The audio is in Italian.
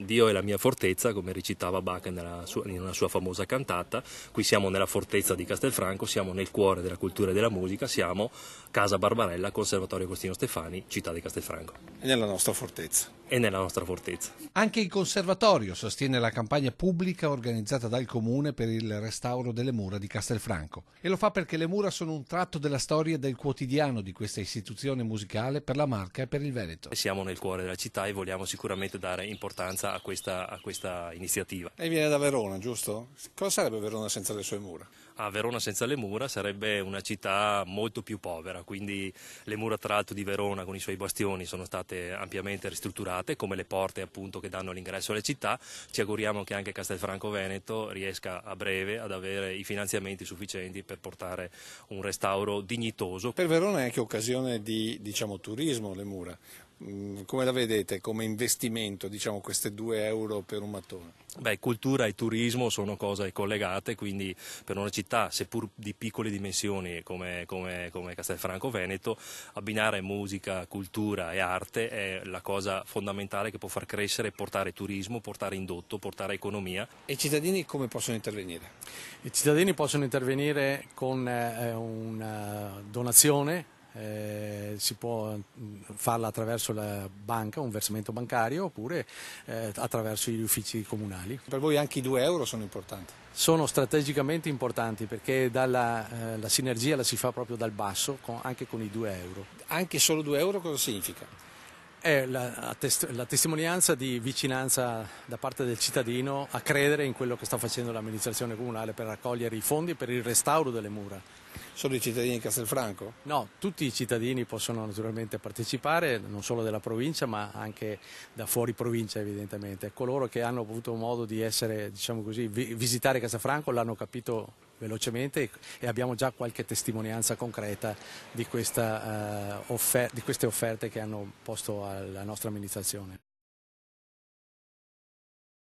Dio è la mia fortezza, come recitava Bach in una sua famosa cantata. Qui siamo nella fortezza di Castelfranco, siamo nel cuore della cultura e della musica, siamo Casa Barbarella, Conservatorio Agostino Stefani, città di Castelfranco. E nella nostra fortezza. E nella nostra fortezza. Anche il Conservatorio sostiene la campagna pubblica organizzata dal Comune per il restauro delle mura di Castelfranco. E lo fa perché le mura sono un tratto della storia e del quotidiano di questa istituzione musicale per la Marca e per il Veneto. Siamo nel cuore della città e vogliamo sicuramente dare importanza a questa iniziativa. Lei viene da Verona, giusto? Cosa sarebbe Verona senza le sue mura? A Verona senza le mura sarebbe una città molto più povera, quindi le mura tra l'altro di Verona con i suoi bastioni sono state ampiamente ristrutturate, come le porte appunto che danno l'ingresso alle città. Ci auguriamo che anche Castelfranco Veneto riesca a breve ad avere i finanziamenti sufficienti per portare un restauro dignitoso. Per Verona è anche occasione di, turismo le mura. Come la vedete come investimento, queste 2 euro per un mattone? Beh, cultura e turismo sono cose collegate, quindi per una città, seppur di piccole dimensioni come Castelfranco Veneto, abbinare musica, cultura e arte è la cosa fondamentale che può far crescere e portare turismo, portare indotto, portare economia. E i cittadini come possono intervenire? I cittadini possono intervenire con una donazione. Si può farla attraverso la banca, un versamento bancario, oppure attraverso gli uffici comunali. Per voi anche i 2 euro sono importanti? Sono strategicamente importanti perché la sinergia la si fa proprio dal basso, anche con i 2 euro. Anche solo 2 euro cosa significa? È la testimonianza di vicinanza da parte del cittadino a credere in quello che sta facendo l'amministrazione comunale per raccogliere i fondi per il restauro delle mura. Solo i cittadini di Castelfranco? No, tutti i cittadini possono naturalmente partecipare, non solo della provincia ma anche da fuori provincia evidentemente. Coloro che hanno avuto modo di essere, visitare Castelfranco l'hanno capito velocemente e abbiamo già qualche testimonianza concreta di queste offerte che hanno posto alla nostra amministrazione.